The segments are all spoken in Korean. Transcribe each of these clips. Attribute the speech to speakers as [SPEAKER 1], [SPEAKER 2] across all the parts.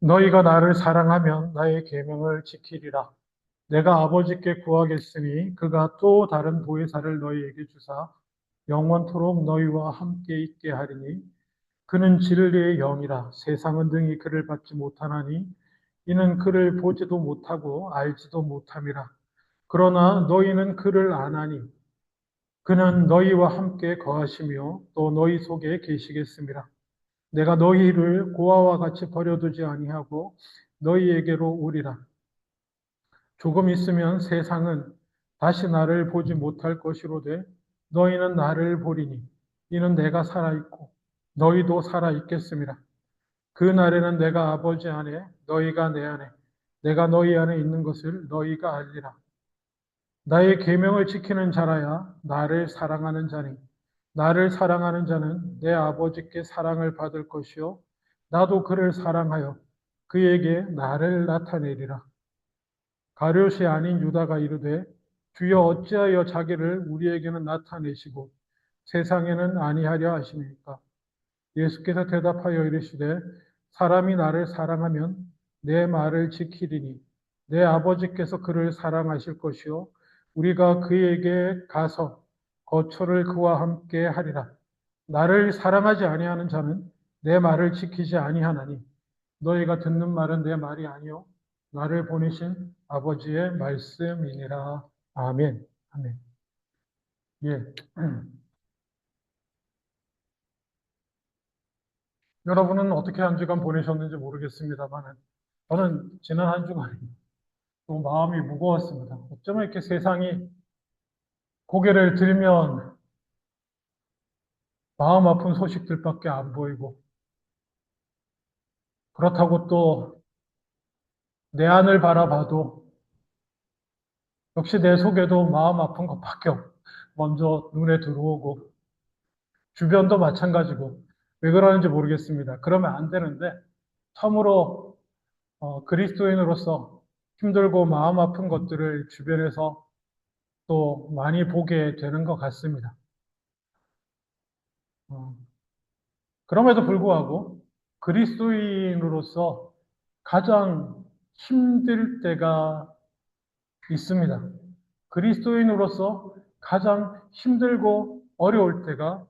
[SPEAKER 1] 너희가 나를 사랑하면 나의 계명을 지키리라. 내가 아버지께 구하겠으니 그가 또 다른 보혜사를 너희에게 주사 영원토록 너희와 함께 있게 하리니 그는 진리의 영이라. 세상은 능히 그를 받지 못하나니 이는 그를 보지도 못하고 알지도 못함이라. 그러나 너희는 그를 아나니 그는 너희와 함께 거하시며 또 너희 속에 계시겠습니다. 내가 너희를 고아와 같이 버려두지 아니하고 너희에게로 오리라. 조금 있으면 세상은 다시 나를 보지 못할 것이로되 너희는 나를 보리니 이는 내가 살아있고 너희도 살아있겠습니다. 그 날에는 내가 아버지 안에 너희가 내 안에 내가 너희 안에 있는 것을 너희가 알리라. 나의 계명을 지키는 자라야 나를 사랑하는 자니 나를 사랑하는 자는 내 아버지께 사랑을 받을 것이요 나도 그를 사랑하여 그에게 나를 나타내리라. 가룟이 아닌 유다가 이르되 주여 어찌하여 자기를 우리에게는 나타내시고 세상에는 아니하려 하십니까? 예수께서 대답하여 이르시되 사람이 나를 사랑하면 내 말을 지키리니 내 아버지께서 그를 사랑하실 것이요 우리가 그에게 가서 거처를 그와 함께 하리라. 나를 사랑하지 아니하는 자는 내 말을 지키지 아니하나니 너희가 듣는 말은 내 말이 아니요 나를 보내신 아버지의 말씀이니라. 아멘. 아멘. 예. 여러분은 어떻게 한 주간 보내셨는지 모르겠습니다만 저는 지난 한 주간이 너무 마음이 무거웠습니다. 어쩌면 이렇게 세상이 고개를 들면 마음 아픈 소식들밖에 안 보이고 그렇다고 또 내 안을 바라봐도 역시 내 속에도 마음 아픈 것밖에 먼저 눈에 들어오고 주변도 마찬가지고 왜 그러는지 모르겠습니다. 그러면 안 되는데 참으로 그리스도인으로서 힘들고 마음 아픈 것들을 주변에서 또 많이 보게 되는 것 같습니다. 어, 그럼에도 불구하고 그리스도인으로서 가장 힘들 때가 있습니다. 그리스도인으로서 가장 힘들고 어려울 때가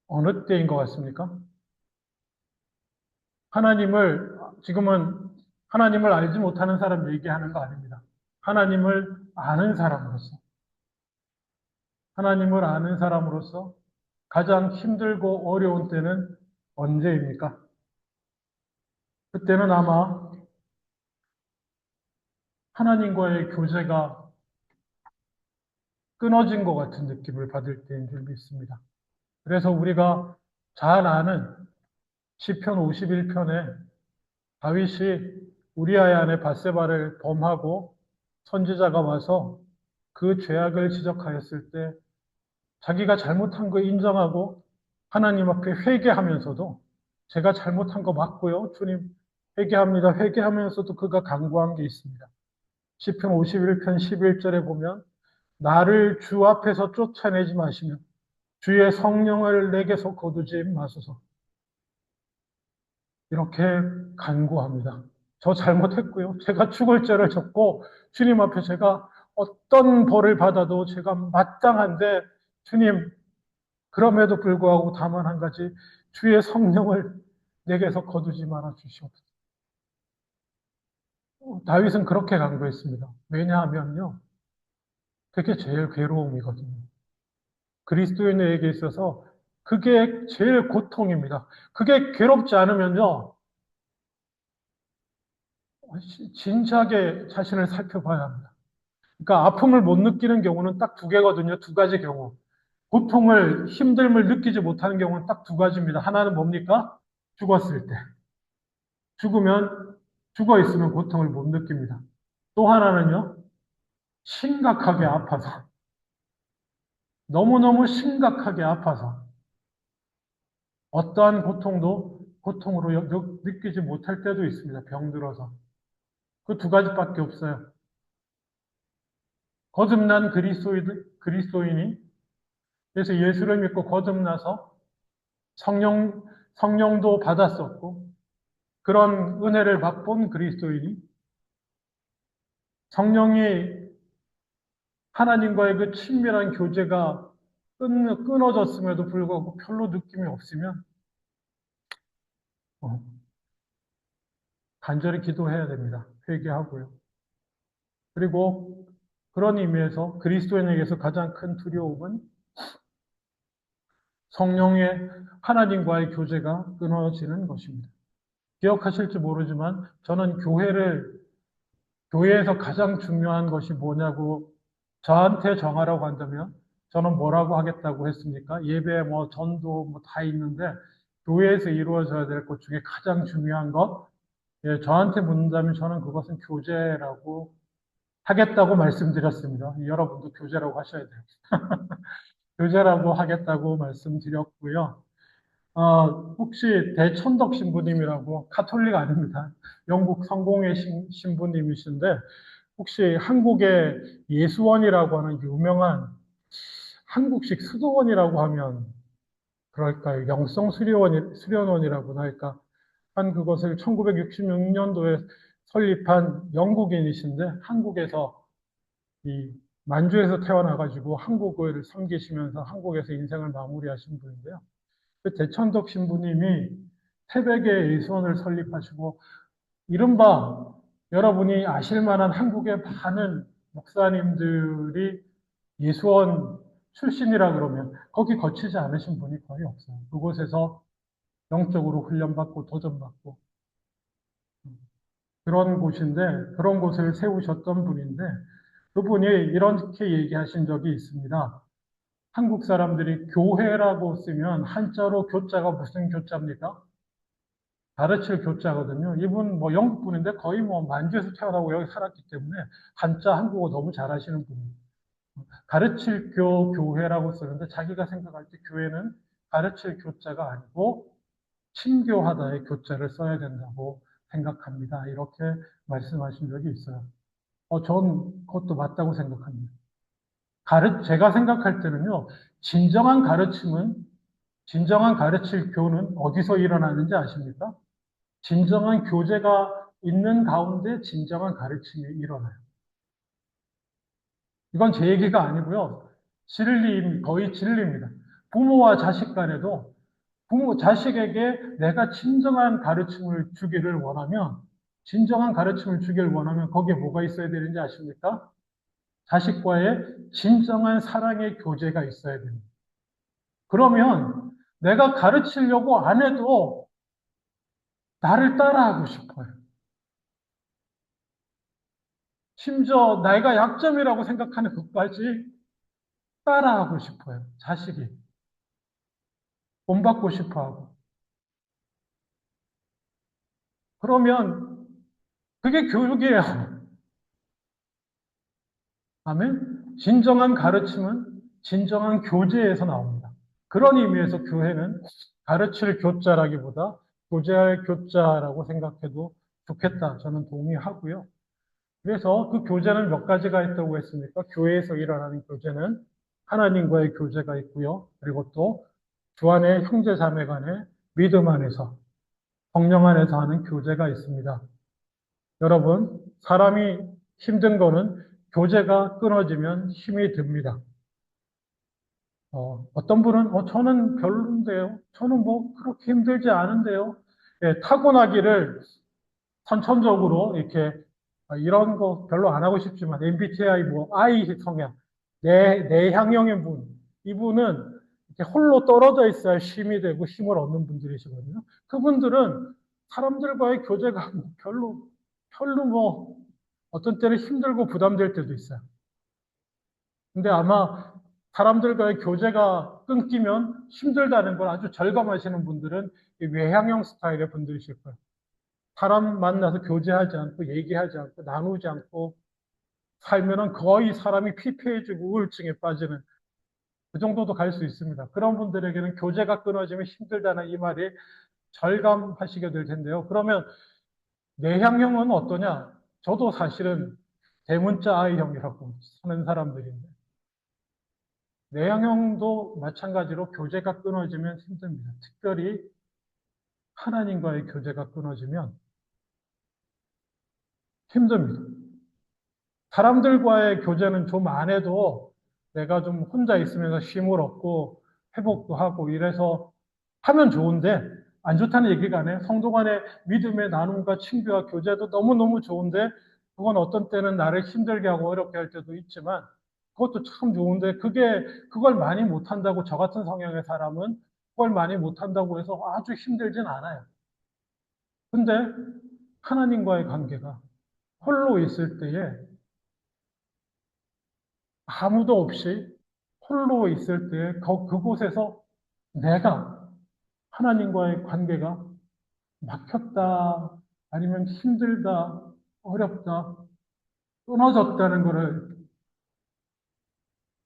[SPEAKER 1] 어느 때인 것 같습니까? 하나님을, 지금은 하나님을 알지 못하는 사람 얘기하는 거 아닙니다. 하나님을 아는 사람으로서, 하나님을 아는 사람으로서 가장 힘들고 어려운 때는 언제입니까? 그때는 아마 하나님과의 교제가 끊어진 것 같은 느낌을 받을 때인 줄 믿습니다. 그래서 우리가 잘 아는 시편 51편에 다윗이 우리아의 아내 바세바를 범하고 선지자가 와서 그 죄악을 지적하였을 때 자기가 잘못한 거 인정하고 하나님 앞에 회개하면서도 제가 잘못한 거 맞고요. 주님 회개합니다. 회개하면서도 그가 간구한 게 있습니다. 시편 51편 11절에 보면 나를 주 앞에서 쫓아내지 마시며 주의 성령을 내게서 거두지 마소서. 이렇게 간구합니다. 저 잘못했고요. 제가 죽을 죄를 졌고 주님 앞에 제가 어떤 벌을 받아도 제가 마땅한데 주님 그럼에도 불구하고 다만 한 가지 주의 성령을 내게서 거두지 말아 주시옵소서. 다윗은 그렇게 간구했습니다. 왜냐하면요. 그게 제일 괴로움이거든요. 그리스도인에게 있어서 그게 제일 고통입니다. 그게 괴롭지 않으면요. 진지하게 자신을 살펴봐야 합니다. 그러니까 아픔을 못 느끼는 경우는 딱 두 개거든요. 두 가지 경우. 고통을, 힘듦을 느끼지 못하는 경우는 딱 두 가지입니다. 하나는 뭡니까? 죽었을 때. 죽으면, 죽어 있으면 고통을 못 느낍니다. 또 하나는요, 심각하게 아파서. 너무너무 심각하게 아파서. 어떠한 고통도 고통으로 느끼지 못할 때도 있습니다. 병들어서. 그 두 가지밖에 없어요. 거듭난 그리스도인이 그래서 예수를 믿고 거듭나서 성령도 받았었고 그런 은혜를 맛본 그리스도인이 성령이 하나님과의 그 친밀한 교제가 끊어졌음에도 불구하고 별로 느낌이 없으면 어, 간절히 기도해야 됩니다. 회개하고요. 그리고 그런 의미에서 그리스도인에게서 가장 큰 두려움은 성령의 하나님과의 교제가 끊어지는 것입니다. 기억하실지 모르지만 저는 교회에서 가장 중요한 것이 뭐냐고 저한테 정하라고 한다면 저는 뭐라고 하겠다고 했습니까? 예배, 전도, 다 있는데 교회에서 이루어져야 될 것 중에 가장 중요한 것, 예, 저한테 묻는다면 저는 그것은 교제라고 하겠다고 말씀드렸습니다. 여러분도 교제라고 하셔야 돼요. 교제라고 하겠다고 말씀드렸고요. 혹시 대천덕 신부님이라고 카톨릭 아닙니다. 영국 성공회 신부님이신데 혹시 한국의 예수원이라고 하는 유명한 한국식 수도원이라고 하면 그럴까요? 영성 수련원이라고나 할까? 한 그것을 1966년도에 설립한 영국인이신데 한국에서 이 만주에서 태어나가지고 한국을 섬기시면서 한국에서 인생을 마무리하신 분인데요. 그 대천덕 신부님이 태백에 예수원을 설립하시고 이른바 여러분이 아실 만한 한국의 많은 목사님들이 예수원 출신이라 그러면 거기 거치지 않으신 분이 거의 없어요. 그곳에서 영적으로 훈련받고 도전받고 그런 곳인데 그런 곳을 세우셨던 분인데 그분이 이렇게 얘기하신 적이 있습니다. 한국 사람들이 교회라고 쓰면 한자로 교자가 무슨 교자입니까? 가르칠 교자거든요. 이분 영국 분인데 거의 만주에서 태어나고 여기 살았기 때문에 한자 한국어 너무 잘하시는 분이에요. 가르칠 교회라고 쓰는데 자기가 생각할 때 교회는 가르칠 교자가 아니고 친교하다의 교자를 써야 된다고 생각합니다. 이렇게 말씀하신 적이 있어요. 전 그것도 맞다고 생각합니다. 제가 생각할 때는요, 진정한 가르침은, 진정한 가르칠 교는 어디서 일어나는지 아십니까? 진정한 교제가 있는 가운데 진정한 가르침이 일어나요. 이건 제 얘기가 아니고요. 거의 진리입니다. 부모와 자식 간에도 자식에게 내가 진정한 가르침을 주기를 원하면, 진정한 가르침을 주기를 원하면 거기에 뭐가 있어야 되는지 아십니까? 자식과의 진정한 사랑의 교제가 있어야 됩니다. 그러면 내가 가르치려고 안 해도 나를 따라하고 싶어요. 심지어 내가 약점이라고 생각하는 것까지 따라하고 싶어요. 자식이. 본받고 싶어 하고. 그러면 그게 교육이에요. 아멘? 진정한 가르침은 진정한 교제에서 나옵니다. 그런 의미에서 교회는 가르칠 교자라기보다 교제할 교자라고 생각해도 좋겠다. 저는 동의하고요. 그래서 그 교제는 몇 가지가 있다고 했습니까? 교회에서 일어나는 교제는 하나님과의 교제가 있고요. 그리고 또 주 안의 형제 자매 간의 믿음 안에서 성령 안에서 하는 교제가 있습니다. 여러분, 사람이 힘든 거는 교제가 끊어지면 힘이 듭니다. 어떤 분은, 저는 별론데요. 저는 그렇게 힘들지 않은데요. 예, 타고나기를 선천적으로 이렇게 이런 거 별로 안 하고 싶지만 MBTI I 성향, 내향형인 분, 이분은 이렇게 홀로 떨어져 있어야 힘이 되고 힘을 얻는 분들이시거든요. 그분들은 사람들과의 교제가 별로 어떤 때는 힘들고 부담될 때도 있어요. 근데 아마 사람들과의 교제가 끊기면 힘들다는 걸 아주 절감하시는 분들은 외향형 스타일의 분들이실 거예요. 사람 만나서 교제하지 않고 얘기하지 않고 나누지 않고 살면은 거의 사람이 피폐해지고 우울증에 빠지는 그 정도도 갈 수 있습니다. 그런 분들에게는 교제가 끊어지면 힘들다는 이 말이 절감하시게 될 텐데요. 그러면 내향형은 어떠냐? 저도 사실은 대문자 I형이라고 사는 사람들인데 내향형도 마찬가지로 교제가 끊어지면 힘듭니다. 특별히 하나님과의 교제가 끊어지면 힘듭니다. 사람들과의 교제는 좀 안 해도 내가 좀 혼자 있으면서 쉼을 얻고 회복도 하고 이래서 하면 좋은데, 안 좋다는 얘기가 아니에요. 성도 간의 믿음의 나눔과 친교와 교제도 너무너무 좋은데, 그건 어떤 때는 나를 힘들게 하고 어렵게 할 때도 있지만, 그것도 참 좋은데, 그걸 많이 못한다고, 저 같은 성향의 사람은 그걸 많이 못한다고 해서 아주 힘들진 않아요. 근데 하나님과의 관계가 홀로 있을 때에 아무도 없이 홀로 있을 때 그곳에서 내가 하나님과의 관계가 막혔다, 아니면 힘들다, 어렵다, 끊어졌다는 것을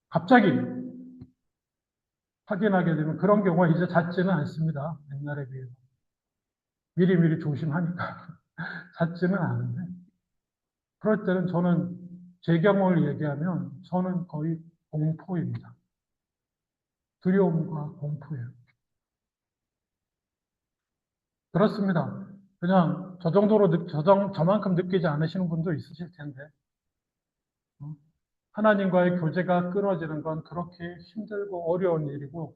[SPEAKER 1] 갑자기 확인하게 되면 그런 경우가 이제 잦지는 않습니다. 옛날에 비해서. 미리미리 조심하니까 잦지는 않은데, 그럴 때는 저는 제 경험을 얘기하면 저는 거의 공포입니다. 두려움과 공포예요. 그렇습니다. 그냥 저 정도로 저만큼 느끼지 않으시는 분도 있으실 텐데, 어? 하나님과의 교제가 끊어지는 건 그렇게 힘들고 어려운 일이고,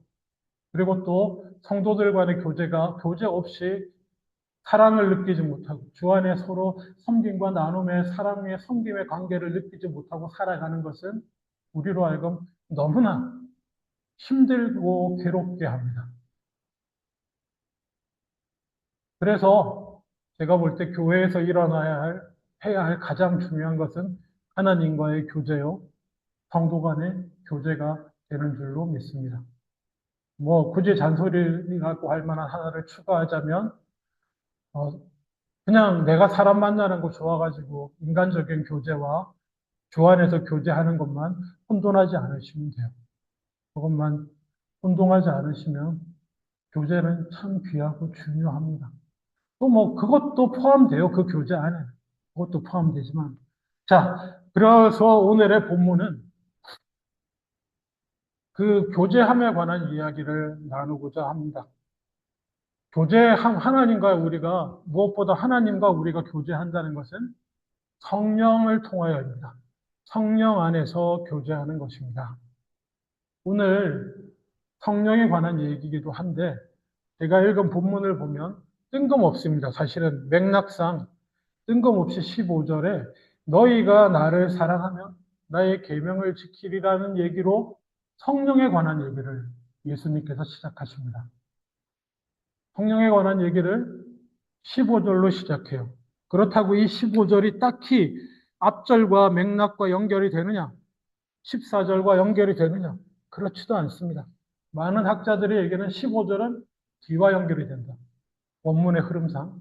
[SPEAKER 1] 그리고 또 성도들 간의 교제 없이 사랑을 느끼지 못하고 주 안에 서로 섬김과 나눔의 사랑의 섬김의 관계를 느끼지 못하고 살아가는 것은 우리로 하여금 너무나 힘들고 괴롭게 합니다. 그래서 제가 볼 때 교회에서 해야 할 가장 중요한 것은 하나님과의 교제요, 성도 간의 교제가 되는 줄로 믿습니다. 뭐 굳이 잔소리라고 할 만한 하나를 추가하자면, 어, 그냥 내가 사람 만나는 거 좋아가지고 인간적인 교제와 주 안에서 교제하는 것만 혼돈하지 않으시면 돼요. 그것만 혼동하지 않으시면 교제는 참 귀하고 중요합니다. 또 뭐 그것도 포함돼요. 그 교제 안에. 그것도 포함되지만. 자, 그래서 오늘의 본문은 그 교제함에 관한 이야기를 나누고자 합니다. 하나님과 무엇보다 하나님과 우리가 교제한다는 것은 성령을 통하여입니다. 성령 안에서 교제하는 것입니다. 오늘 성령에 관한 얘기이기도 한데, 제가 읽은 본문을 보면 뜬금없습니다. 사실은 맥락상 뜬금없이 15절에 너희가 나를 사랑하면 나의 계명을 지키리라는 얘기로 성령에 관한 얘기를 예수님께서 시작하십니다. 성령에 관한 얘기를 15절로 시작해요. 그렇다고 이 15절이 딱히 앞절과 맥락과 연결이 되느냐? 14절과 연결이 되느냐? 그렇지도 않습니다. 많은 학자들의 얘기는 15절은 뒤와 연결이 된다. 원문의 흐름상.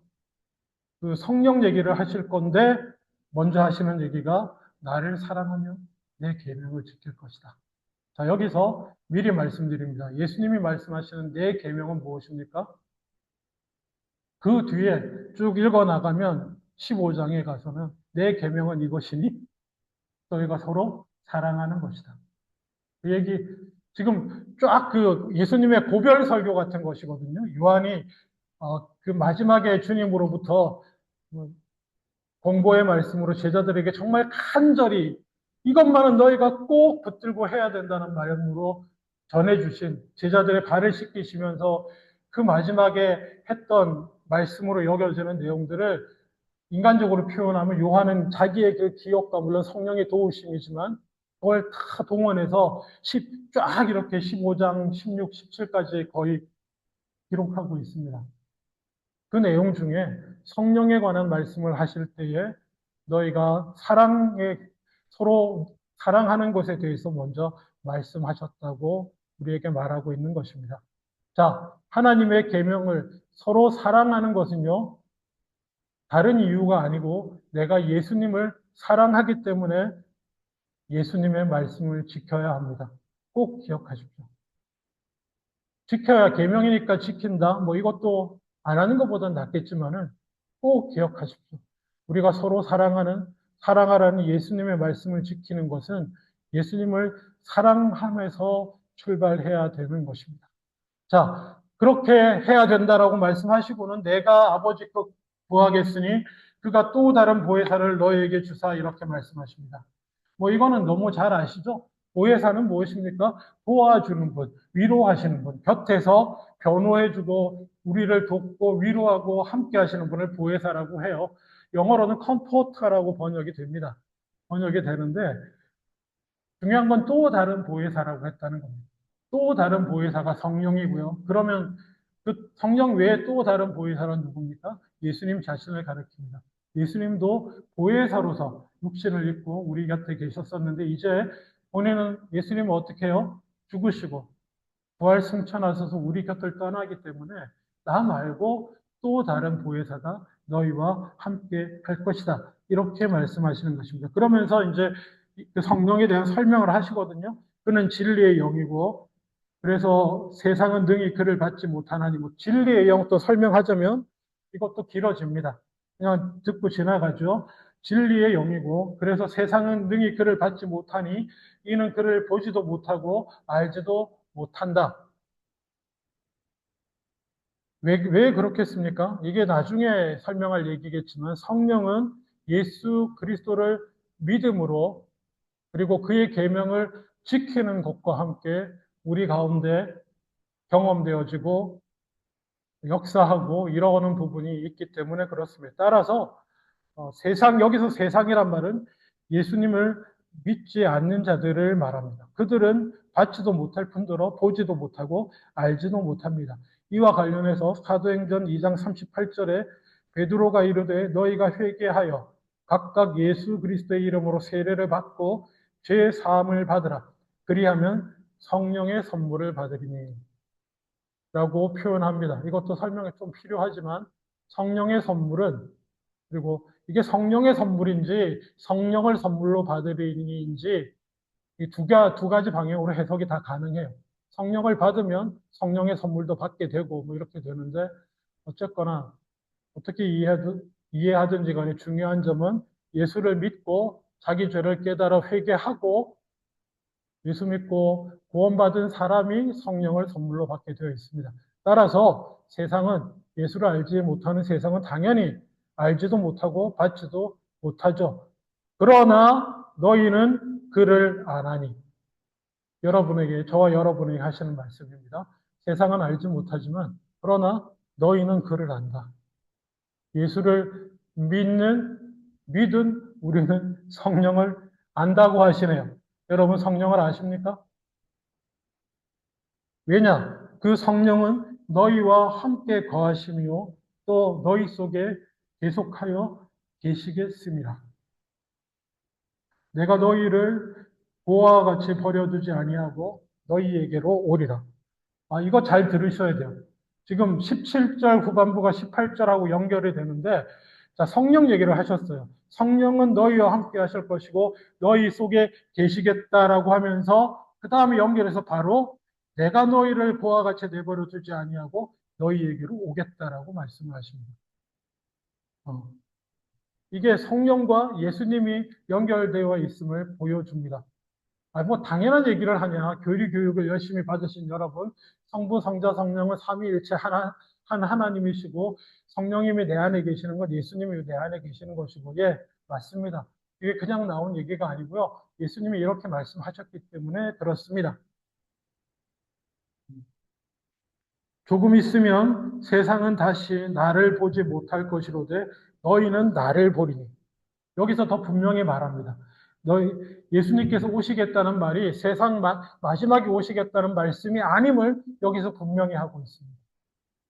[SPEAKER 1] 그 성령 얘기를 하실 건데 먼저 하시는 얘기가 나를 사랑하며 내 계명을 지킬 것이다. 자, 여기서 미리 말씀드립니다. 예수님이 말씀하시는 내 계명은 무엇입니까? 그 뒤에 쭉 읽어 나가면 15장에 가서는 내 계명은 이것이니 너희가 서로 사랑하는 것이다. 그 얘기 지금 쫙 그 예수님의 고별 설교 같은 것이거든요. 요한이 그 마지막에 주님으로부터 공고의 말씀으로 제자들에게 정말 간절히 이것만은 너희가 꼭 붙들고 해야 된다는 말씀으로 전해주신, 제자들의 발을 씻기시면서 그 마지막에 했던 말씀으로 여겨지는 내용들을 인간적으로 표현하면 요한은 자기의 그 기억과 물론 성령의 도우심이지만 그걸 다 동원해서 쫙 이렇게 15장, 16, 17까지 거의 기록하고 있습니다. 그 내용 중에 성령에 관한 말씀을 하실 때에 너희가 서로 사랑하는 것에 대해서 먼저 말씀하셨다고 우리에게 말하고 있는 것입니다. 자, 하나님의 계명을 서로 사랑하는 것은요, 다른 이유가 아니고 내가 예수님을 사랑하기 때문에 예수님의 말씀을 지켜야 합니다. 꼭 기억하십시오. 지켜야 계명이니까 지킨다. 뭐 이것도 안 하는 것보다 낫겠지만은 꼭 기억하십시오. 우리가 서로 사랑하라는 예수님의 말씀을 지키는 것은 예수님을 사랑하면서 출발해야 되는 것입니다. 자, 그렇게 해야 된다라고 말씀하시고는 내가 아버지께 구하겠으니 그가 또 다른 보혜사를 너에게 주사 이렇게 말씀하십니다. 뭐 이거는 너무 잘 아시죠? 보혜사는 무엇입니까? 도와주는 분, 위로하시는 분, 곁에서 변호해주고 우리를 돕고 위로하고 함께 하시는 분을 보혜사라고 해요. 영어로는 컴포터라고 번역이 됩니다. 번역이 되는데 중요한 건 또 다른 보혜사라고 했다는 겁니다. 또 다른 보혜사가 성령이고요. 그러면 그 성령 외에 또 다른 보혜사는 누굽니까? 예수님 자신을 가리킵니다. 예수님도 보혜사로서 육신을 입고 우리 곁에 계셨었는데 이제 본인은 예수님은 어떻게 해요? 죽으시고 부활 승천하셔서 우리 곁을 떠나기 때문에 나 말고 또 다른 보혜사가 너희와 함께 할 것이다. 이렇게 말씀하시는 것입니다. 그러면서 이제 그 성령에 대한 설명을 하시거든요. 그는 진리의 영이고 그래서 세상은 능히 그를 받지 못하나니 뭐 진리의 영 또 설명하자면 이것도 길어집니다. 그냥 듣고 지나가죠. 진리의 영이고 그래서 세상은 능히 그를 받지 못하니 이는 그를 보지도 못하고 알지도 못한다. 왜 그렇겠습니까? 이게 나중에 설명할 얘기겠지만 성령은 예수 그리스도를 믿음으로 그리고 그의 계명을 지키는 것과 함께 우리 가운데 경험되어지고 역사하고 이러는 부분이 있기 때문에 그렇습니다. 따라서 여기서 세상이란 말은 예수님을 믿지 않는 자들을 말합니다. 그들은 받지도 못할 뿐더러 보지도 못하고 알지도 못합니다. 이와 관련해서 사도행전 2장 38절에 베드로가 이르되 너희가 회개하여 각각 예수 그리스도의 이름으로 세례를 받고 죄 사함을 받으라. 그리하면 성령의 선물을 받으리니 라고 표현합니다. 이것도 설명이 좀 필요하지만 성령의 선물은 그리고 이게 성령의 선물인지 성령을 선물로 받으리니인지 이 두 가지 방향으로 해석이 다 가능해요. 성령을 받으면 성령의 선물도 받게 되고 뭐 이렇게 되는데 어쨌거나 어떻게 이해하든지 간에 중요한 점은 예수를 믿고 자기 죄를 깨달아 회개하고 예수 믿고 구원받은 사람이 성령을 선물로 받게 되어 있습니다. 따라서 세상은 예수를 알지 못하는 세상은 당연히 알지도 못하고 받지도 못하죠. 그러나 너희는 그를 아나니 저와 여러분에게 하시는 말씀입니다. 세상은 알지 못하지만 그러나 너희는 그를 안다. 예수를 믿은 우리는 성령을 안다고 하시네요. 여러분 성령을 아십니까? 왜냐? 그 성령은 너희와 함께 거하시며 또 너희 속에 계속하여 계시겠습니다. 내가 너희를 고아와 같이 버려두지 아니하고 너희에게로 오리라. 이거 잘 들으셔야 돼요. 지금 17절 후반부가 18절하고 연결이 되는데, 자, 성령 얘기를 하셨어요. 성령은 너희와 함께 하실 것이고, 너희 속에 계시겠다라고 하면서, 그 다음에 연결해서 바로, 내가 너희를 보아 같이 내버려 두지 아니하고, 너희에게로 오겠다라고 말씀을 하십니다. 어. 이게 성령과 예수님이 연결되어 있음을 보여줍니다. 뭐 당연한 얘기를 하냐. 교리교육을 열심히 받으신 여러분, 성부, 성자, 성령은 삼위일체 한 하나님이시고 성령님이 내 안에 계시는 것, 예수님이 내 안에 계시는 것이고, 예, 맞습니다. 이게 그냥 나온 얘기가 아니고요. 예수님이 이렇게 말씀하셨기 때문에 그렇습니다. 조금 있으면 세상은 다시 나를 보지 못할 것이로되 너희는 나를 보리니. 여기서 더 분명히 말합니다. 너희 예수님께서 오시겠다는 말이 세상 마지막에 오시겠다는 말씀이 아님을 여기서 분명히 하고 있습니다.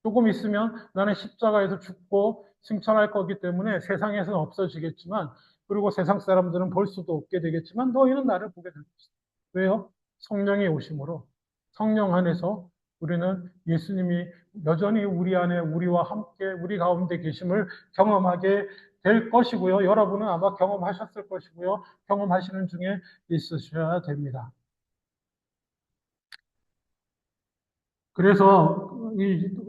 [SPEAKER 1] 조금 있으면 나는 십자가에서 죽고 승천할 거기 때문에 세상에서는 없어지겠지만 그리고 세상 사람들은 볼 수도 없게 되겠지만 너희는 나를 보게 될 것이다. 왜요? 성령이 오심으로 성령 안에서 우리는 예수님이 여전히 우리 안에 우리와 함께 우리 가운데 계심을 경험하게 될 것이고요. 여러분은 아마 경험하셨을 것이고요. 경험하시는 중에 있으셔야 됩니다. 그래서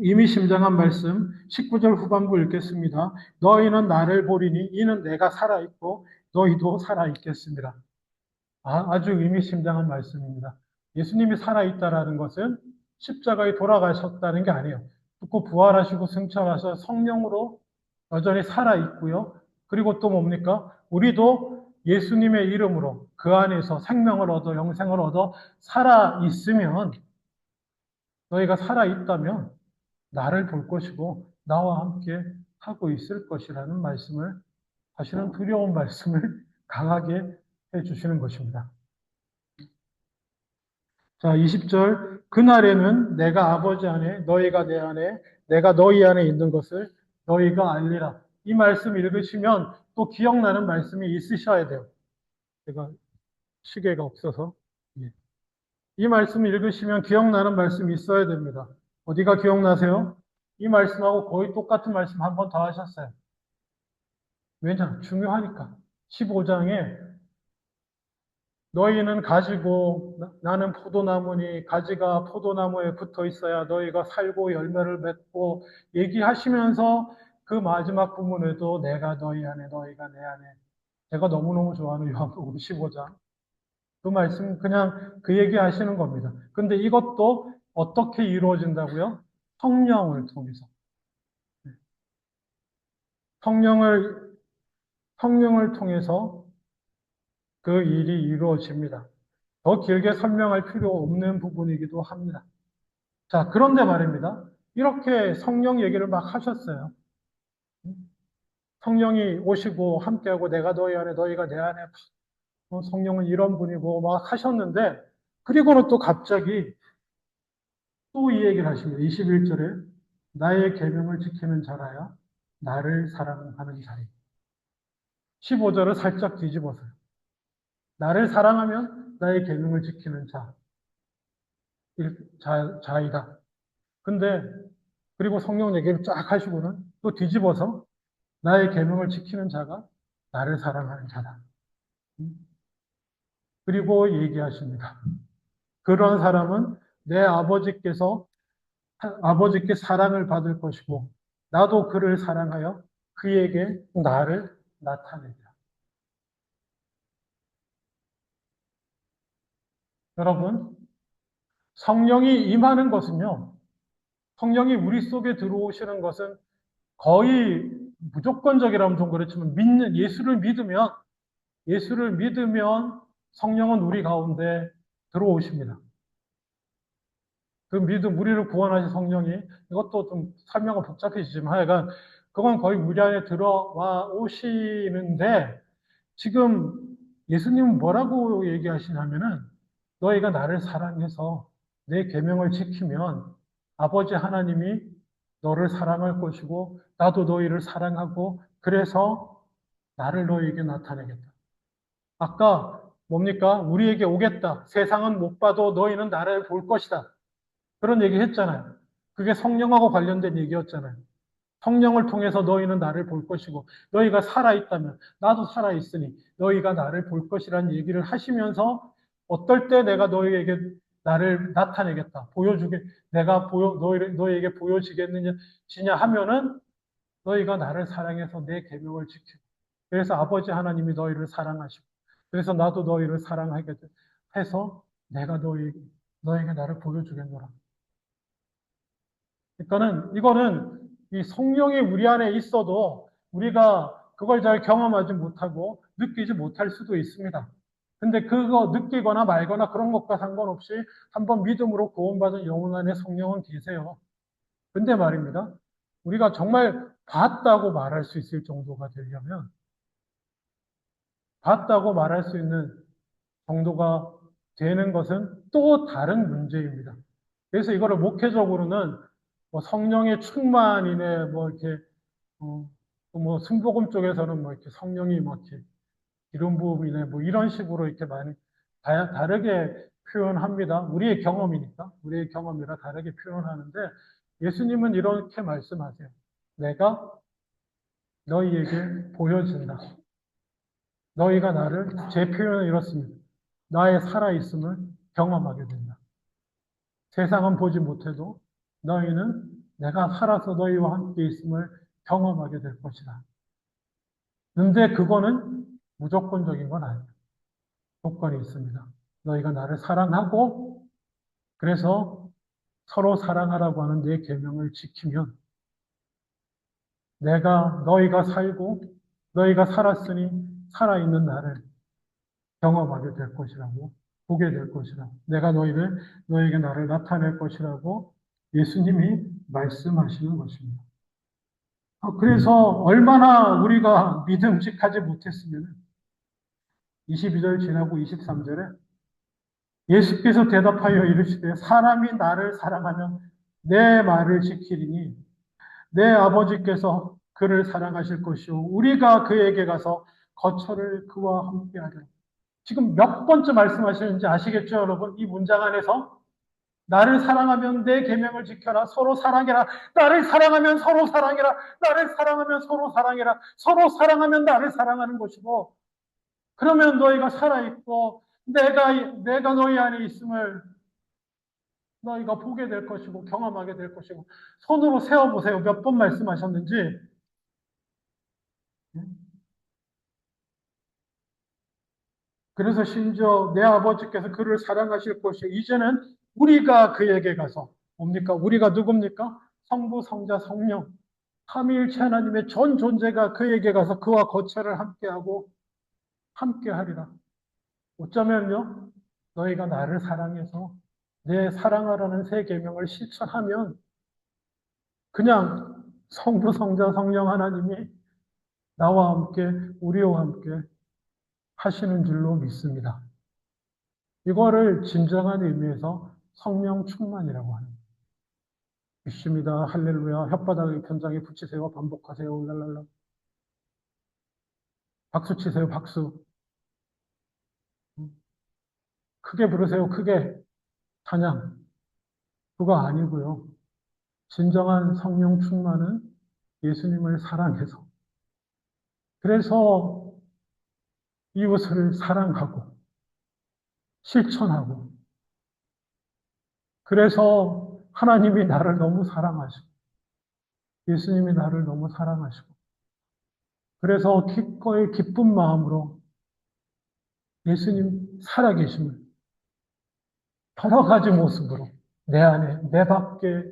[SPEAKER 1] 이미 심장한 말씀 19절 후반부 읽겠습니다. 너희는 나를 보리니 이는 내가 살아있고 너희도 살아있겠습니다. 아주 의미심장한 말씀입니다. 예수님이 살아있다라는 것은 십자가에 돌아가셨다는 게 아니에요. 죽고 부활하시고 승천하셔 성령으로 여전히 살아 있고요. 그리고 또 뭡니까? 우리도 예수님의 이름으로 그 안에서 생명을 얻어 영생을 얻어 살아 있으면 너희가 살아 있다면 나를 볼 것이고 나와 함께 하고 있을 것이라는 말씀을 사실은 두려운 말씀을 강하게 해주시는 것입니다. 자, 20절. 그날에는 내가 아버지 안에, 너희가 내 안에, 내가 너희 안에 있는 것을 너희가 알리라. 이 말씀 읽으시면 또 기억나는 말씀이 있으셔야 돼요. 제가 시계가 없어서. 예. 이 말씀 읽으시면 기억나는 말씀이 있어야 됩니다. 어디가 기억나세요? 이 말씀하고 거의 똑같은 말씀 한 번 더 하셨어요. 왜냐? 중요하니까. 15장에 너희는 가지고 나는 포도나무니 가지가 포도나무에 붙어 있어야 너희가 살고 열매를 맺고 얘기하시면서 그 마지막 부분에도 내가 너희 안에 너희가 내 안에 제가 너무너무 좋아하는 요한복음 15장 그 말씀 그냥 그 얘기 하시는 겁니다. 근데 이것도 어떻게 이루어진다고요? 성령을 통해서. 성령을, 성령을 통해서 그 일이 이루어집니다. 더 길게 설명할 필요 없는 부분이기도 합니다. 자, 그런데 말입니다. 이렇게 성령 얘기를 막 하셨어요. 성령이 오시고 함께하고 내가 너희 안에 너희가 내 안에 성령은 이런 분이고 막 하셨는데 그리고는 또 갑자기 또 이 얘기를 하십니다. 21절에 나의 계명을 지키는 자라야 나를 사랑하는 자리. 15절을 살짝 뒤집어서요. 나를 사랑하면 나의 계명을 지키는 자이다. 근데 그리고 성령 얘기를 쫙 하시고는 또 뒤집어서 나의 계명을 지키는 자가 나를 사랑하는 자다. 그리고 얘기하십니다. 그런 사람은 내 아버지께 사랑을 받을 것이고 나도 그를 사랑하여 그에게 나를 나타내리라. 여러분, 성령이 임하는 것은요. 성령이 우리 속에 들어오시는 것은 거의 무조건적이라면 좀 그렇지만 예수를 믿으면 성령은 우리 가운데 들어오십니다. 그 믿음, 우리를 구원하신 성령이 이것도 좀 설명은 복잡해지지만 하여간 그건 거의 우리 안에 들어와 오시는데 지금 예수님은 뭐라고 얘기하시냐면은 너희가 나를 사랑해서 내 계명을 지키면 아버지 하나님이 너를 사랑할 것이고 나도 너희를 사랑하고 그래서 나를 너희에게 나타내겠다. 아까 뭡니까? 우리에게 오겠다. 세상은 못 봐도 너희는 나를 볼 것이다. 그런 얘기 했잖아요. 그게 성령하고 관련된 얘기였잖아요. 성령을 통해서 너희는 나를 볼 것이고 너희가 살아있다면 나도 살아있으니 너희가 나를 볼 것이라는 얘기를 하시면서 어떨 때 내가 너희에게 나를 나타내겠다. 내가 너희에게 보여지겠느냐 하면은 너희가 나를 사랑해서 내 계명을 지키고 그래서 아버지 하나님이 너희를 사랑하시고 그래서 나도 너희를 사랑하게 해서 내가 너희에게 나를 보여주겠노라. 그러니까는 이거는 이 성령이 우리 안에 있어도 우리가 그걸 잘 경험하지 못하고 느끼지 못할 수도 있습니다. 근데 그거 느끼거나 말거나 그런 것과 상관없이 한번 믿음으로 구원받은 영혼 안에 성령은 계세요. 근데 말입니다. 우리가 정말 봤다고 말할 수 있을 정도가 되려면 봤다고 말할 수 있는 정도가 되는 것은 또 다른 문제입니다. 그래서 이거를 목회적으로는 뭐 성령의 충만이네, 뭐 이렇게, 뭐 순복음 쪽에서는 뭐 이렇게 성령이 뭐 이렇게 기름 부음이네, 뭐 이런 식으로 이렇게 많이 다르게 표현합니다. 우리의 경험이니까, 우리의 경험이라 다르게 표현하는데 예수님은 이렇게 말씀하세요. 내가 너희에게 보여준다. 너희가 제 표현은 이렇습니다. 나의 살아있음을 경험하게 된다. 세상은 보지 못해도 너희는 내가 살아서 너희와 함께 있음을 경험하게 될 것이다. 근데 그거는 무조건적인 건 아니에요. 조건이 있습니다. 너희가 나를 사랑하고 그래서 서로 사랑하라고 하는 내 계명을 지키면 내가 너희가 살고 너희가 살았으니 살아있는 나를 경험하게 될 것이라고 보게 될 것이라고 내가 너에게 나를 나타낼 것이라고 예수님이 말씀하시는 것입니다. 그래서 얼마나 우리가 믿음직하지 못했으면 22절 지나고 23절에 예수께서 대답하여 이르시되 사람이 나를 사랑하면 내 말을 지키리니 내 아버지께서 그를 사랑하실 것이요 우리가 그에게 가서 거처를 그와 함께 하리라. 지금 몇 번째 말씀하시는지 아시겠죠, 여러분? 이 문장 안에서 나를 사랑하면 내 계명을 지켜라. 서로 사랑해라. 나를 사랑하면 서로 사랑해라. 나를 사랑하면 서로 사랑해라. 서로 사랑하면 나를 사랑하는 것이고 그러면 너희가 살아있고 내가 너희 안에 있음을 너희가 보게 될 것이고 경험하게 될 것이고 손으로 세어보세요. 몇 번 말씀하셨는지. 그래서 심지어 내 아버지께서 그를 사랑하실 것이요 이제는 우리가 그에게 가서 뭡니까? 우리가 누굽니까? 성부, 성자, 성령 삼위일체 하나님의 전 존재가 그에게 가서 그와 거처를 함께하고 함께하리라. 어쩌면요 너희가 나를 사랑해서 내 사랑하라는 새 계명을 실천하면 그냥 성부, 성자, 성령 하나님이 나와 함께 우리와 함께 하시는 줄로 믿습니다. 이거를 진정한 의미에서 성령 충만이라고 하는 믿습니다. 할렐루야. 혓바닥에 편장에 붙이세요. 반복하세요. 랄랄라. 박수 치세요. 박수. 크게 부르세요. 크게. 찬양. 그거 아니고요. 진정한 성령 충만은 예수님을 사랑해서 그래서 이웃을 사랑하고 실천하고 그래서 하나님이 나를 너무 사랑하시고 예수님이 나를 너무 사랑하시고 그래서 기꺼이 기쁜 마음으로 예수님 살아계심을 여러 가지 모습으로 내 안에, 내 밖에,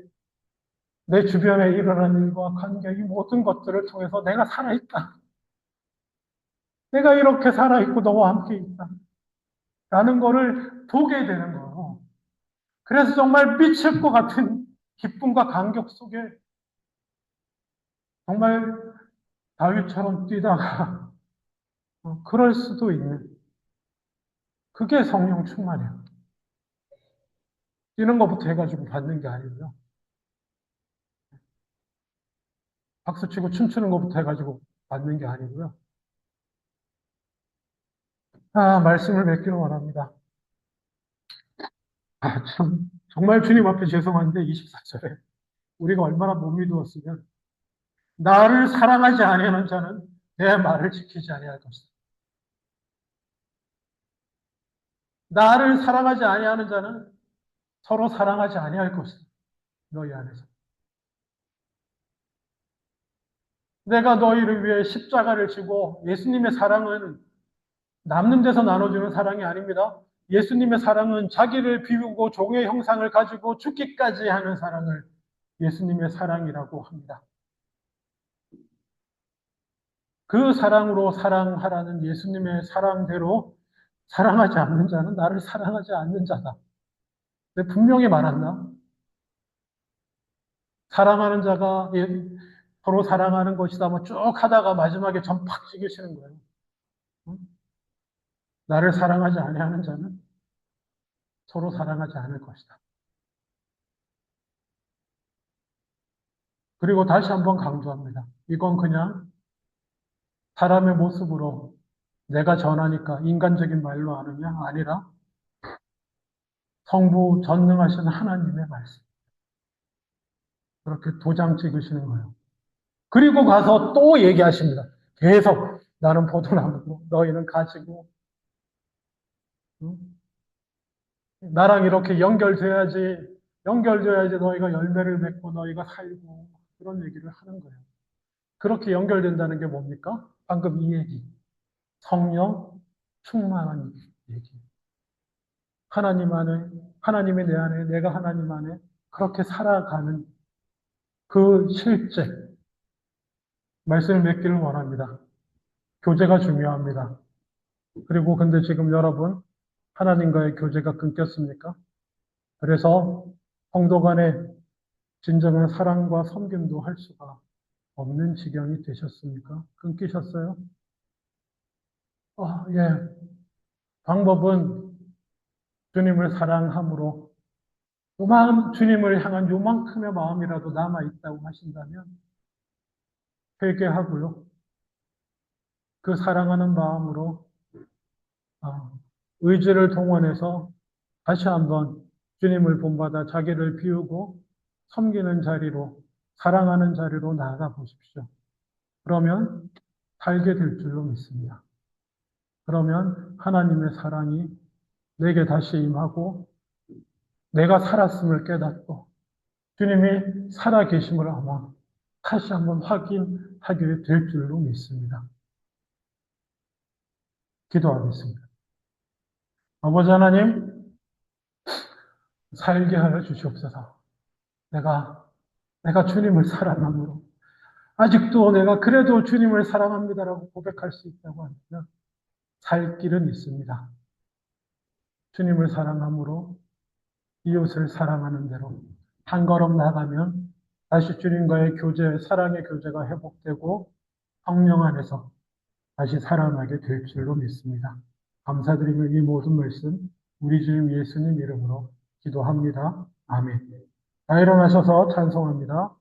[SPEAKER 1] 내 주변에 일어나는 일과 관계 이 모든 것들을 통해서 내가 살아있다. 내가 이렇게 살아있고 너와 함께 있다. 라는 거를 보게 되는 거예요. 그래서 정말 미칠 것 같은 기쁨과 감격 속에 정말 다윗처럼 뛰다가 그럴 수도 있는 그게 성령 충만이에요. 뛰는 것부터 해가지고 받는 게 아니고요. 박수치고 춤추는 것부터 해가지고 받는 게 아니고요. 말씀을 맺기로 원합니다. 정말 주님 앞에 죄송한데 24절에 우리가 얼마나 못 믿었으면 나를 사랑하지 아니하는 자는 내 말을 지키지 아니할 것이다. 나를 사랑하지 아니하는 자는 서로 사랑하지 아니할 것이다. 너희 안에서. 내가 너희를 위해 십자가를 지고 예수님의 사랑은 남는 데서 나눠주는 사랑이 아닙니다. 예수님의 사랑은 자기를 비우고 종의 형상을 가지고 죽기까지 하는 사랑을 예수님의 사랑이라고 합니다. 그 사랑으로 사랑하라는 예수님의 사랑대로 사랑하지 않는 자는 나를 사랑하지 않는 자다. 근데 분명히 말한다. 사랑하는 자가 서로 사랑하는 것이다. 뭐 쭉 하다가 마지막에 전팍 찍으시는 거예요. 나를 사랑하지 아니하는 자는 서로 사랑하지 않을 것이다. 그리고 다시 한번 강조합니다. 이건 그냥 사람의 모습으로 내가 전하니까 인간적인 말로 하느냐? 아니라 성부 전능하신 하나님의 말씀. 그렇게 도장 찍으시는 거예요. 그리고 가서 또 얘기하십니다. 계속 나는 포도나무고 너희는 가지고 나랑 이렇게 연결돼야지 너희가 열매를 맺고 너희가 살고 그런 얘기를 하는 거예요. 그렇게 연결된다는 게 뭡니까? 방금 이 얘기. 성령 충만한 얘기. 하나님 안에, 하나님이 내 안에, 내가 하나님 안에 그렇게 살아가는 그 실제 말씀을 맺기를 원합니다. 교제가 중요합니다. 그리고 근데 지금 여러분 하나님과의 교제가 끊겼습니까? 그래서 성도 간의 진정한 사랑과 섬김도 할 수가 없는 지경이 되셨습니까? 끊기셨어요? 예. 방법은 주님을 사랑함으로 주님을 향한 요만큼의 마음이라도 남아있다고 하신다면 회개하고요. 그 사랑하는 마음으로 아, 의지를 동원해서 다시 한번 주님을 본받아 자기를 비우고 섬기는 자리로, 사랑하는 자리로 나아가 보십시오. 그러면 살게 될 줄로 믿습니다. 그러면 하나님의 사랑이 내게 다시 임하고 내가 살았음을 깨닫고 주님이 살아계심을 아마 다시 한번 확인하게 될 줄로 믿습니다. 기도하겠습니다. 아버지 하나님, 살게 하여 주시옵소서. 내가, 내가 주님을 사랑함으로, 아직도 내가 그래도 주님을 사랑합니다라고 고백할 수 있다고 하면 살 길은 있습니다. 주님을 사랑함으로 이웃을 사랑하는 대로 한 걸음 나가면 다시 주님과의 교제, 사랑의 교제가 회복되고 성령 안에서 다시 살아나게 될 줄로 믿습니다. 감사드리며 이 모든 말씀 우리 주님 예수님 이름으로 기도합니다. 아멘. 다 일어나셔서 찬송합니다.